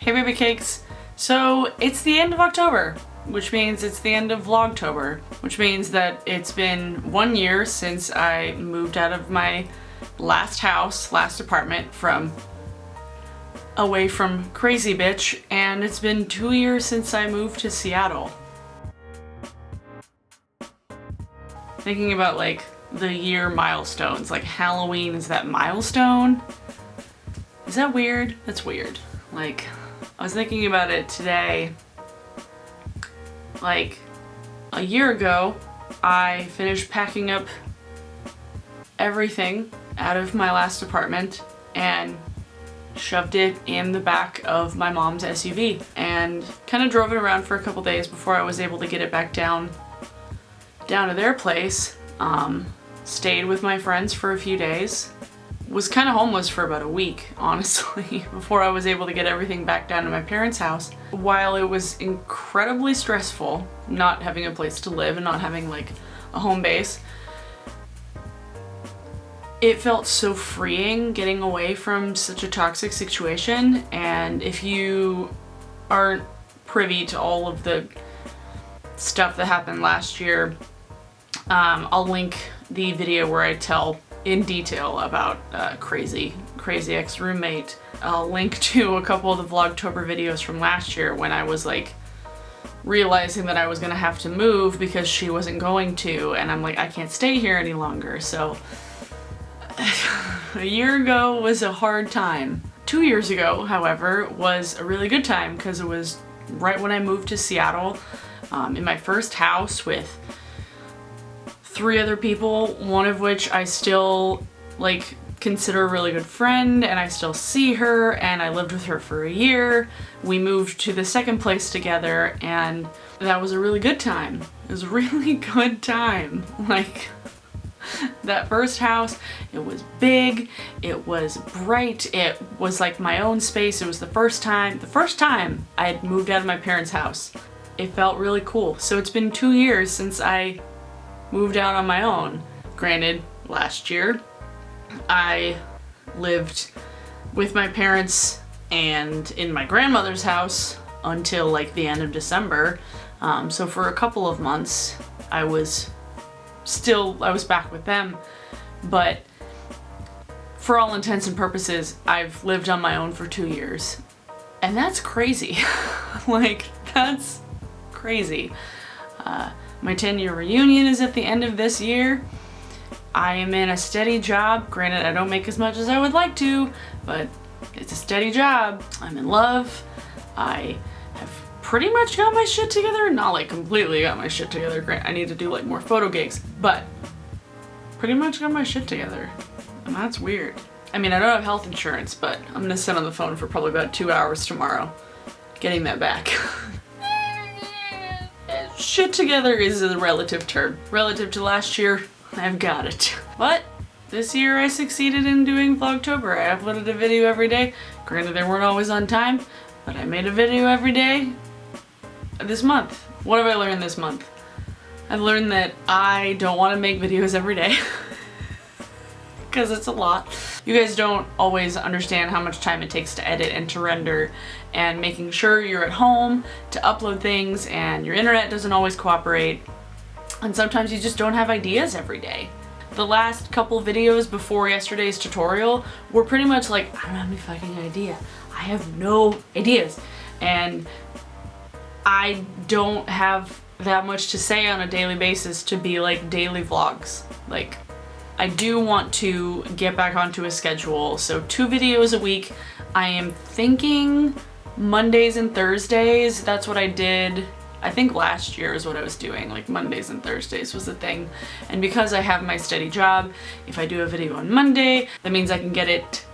Hey baby cakes! So it's the end of October, which means it's the end of Vlogtober, which means that it's been 1 year since I moved out of my last house, last apartment, away from crazy bitch, and it's been 2 years since I moved to Seattle. Thinking about like the year milestones, like Halloween is that milestone? Is that weird? That's weird. Like, I was thinking about it today. Like, a year ago, I finished packing up everything out of my last apartment and shoved it in the back of my mom's SUV and kind of drove it around for a couple days before I was able to get it back down to their place. Stayed with my friends for a few days. Was kind of homeless for about a week, honestly, before I was able to get everything back down to my parents' house. While it was incredibly stressful not having a place to live and not having like a home base, it felt so freeing getting away from such a toxic situation. And if you aren't privy to all of the stuff that happened last year, I'll link the video where I tell in detail about crazy ex-roommate. I'll link to a couple of the Vlogtober videos from last year when I was like realizing that I was gonna have to move because she wasn't going to, and I'm like, I can't stay here any longer. So a year ago was a hard time. 2 years ago, however, was a really good time because it was right when I moved to Seattle, in my first house with 3 other people, one of which I still like consider a really good friend, and I still see her, and I lived with her for a year. We moved to the second place together, and that was a really good time. It was a really good time. Like, that first house, it was big, it was bright, it was like my own space. It was the first time I had moved out of my parents' house. It felt really cool. So it's been 2 years since I moved out on my own. Granted, last year I lived with my parents and in my grandmother's house until like the end of December. So for a couple of months I was back with them, but for all intents and purposes I've lived on my own for 2 years. And that's crazy. Like, that's crazy. My 10-year reunion is at the end of this year. I am in a steady job. Granted, I don't make as much as I would like to, but it's a steady job. I'm in love. I have pretty much got my shit together. Not like completely got my shit together. I need to do like more photo gigs, but pretty much got my shit together. And that's weird. I mean, I don't have health insurance, but I'm gonna sit on the phone for probably about 2 hours tomorrow getting that back. Shit together is a relative term. Relative to last year, I've got it. But this year I succeeded in doing Vlogtober. I uploaded a video every day. Granted, they weren't always on time, but I made a video every day this month. What have I learned this month? I've learned that I don't want to make videos every day because it's a lot. You guys don't always understand how much time it takes to edit and to render, and making sure you're at home to upload things, and your internet doesn't always cooperate, and sometimes you just don't have ideas every day. The last couple videos before yesterday's tutorial were pretty much like, I don't have any fucking idea. I have no ideas, and I don't have that much to say on a daily basis to be like daily vlogs. Like, I do want to get back onto a schedule, so 2 videos a week. I am thinking Mondays and Thursdays. That's what I did, I think last year is what I was doing, like Mondays and Thursdays was the thing. And because I have my steady job, if I do a video on Monday, that means I can get it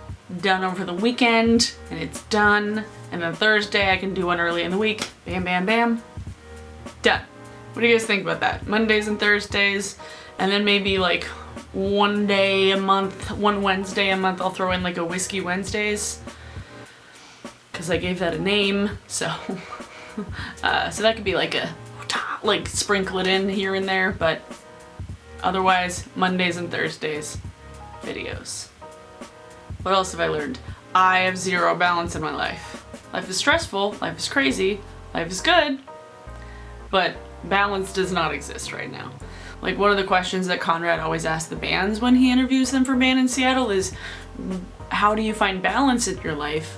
done over the weekend and it's done. And then Thursday I can do one early in the week. Bam, bam, bam. Done. What do you guys think about that? Mondays and Thursdays, and then maybe like one day a month, one Wednesday a month, I'll throw in like a Whiskey Wednesdays, because I gave that a name. So so that could be like sprinkle it in here and there, but otherwise Mondays and Thursdays videos. What else have I learned? I have zero balance in my life. Life is stressful, life is crazy, life is good, but balance does not exist right now. Like, one of the questions that Conrad always asks the bands when he interviews them for Band in Seattle is, how do you find balance in your life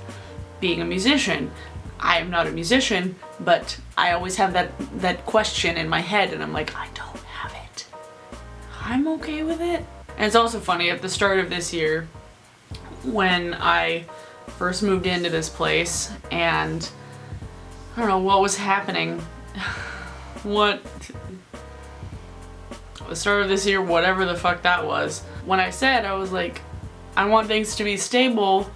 being a musician? I am not a musician, but I always have that question in my head, and I'm like, I don't have it. I'm okay with it. And it's also funny, at the start of this year, when I first moved into this place, and I don't know what was happening. At the start of this year, whatever the fuck that was, when I said, I was like, I want things to be stable,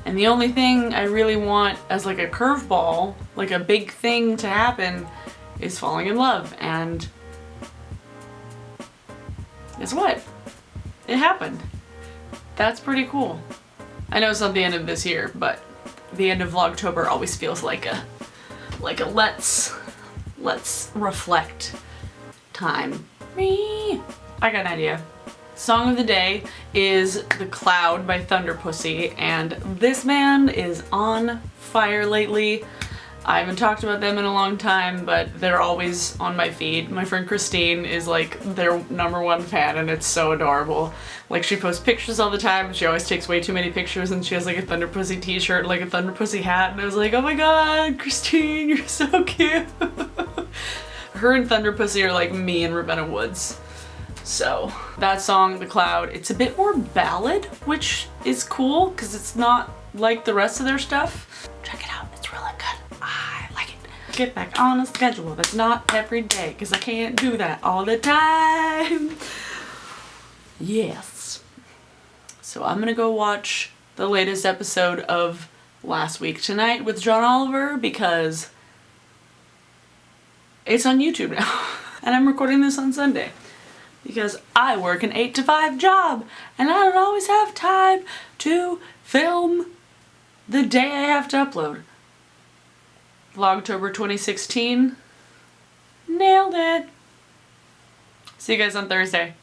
and the only thing I really want as like a curveball, like a big thing to happen, is falling in love. And guess what? It happened. That's pretty cool. I know it's not the end of this year, but the end of Vlogtober always feels like a let's reflect time. I got an idea. Song of the day is The Cloud by Thunderpussy, and this band is on fire lately. I haven't talked about them in a long time, but they're always on my feed. My friend Christine is like their #1 fan, and it's so adorable. Like, she posts pictures all the time. She always takes way too many pictures, and she has like a Thunderpussy t-shirt, like a Thunderpussy hat, and I was like, oh my god, Christine, you're so cute. Her and Thunderpussy are like me and Ravenna Woods. So that song, The Cloud, it's a bit more ballad, which is cool because it's not like the rest of their stuff. Check it out, it's really good. I like it. Get back on a schedule that's not every day, because I can't do that all the time. Yes. So I'm gonna go watch the latest episode of Last Week Tonight with John Oliver, because it's on YouTube now. And I'm recording this on Sunday, because I work an 8 to 5 job, and I don't always have time to film the day I have to upload. Vlogtober 2016. Nailed it. See you guys on Thursday.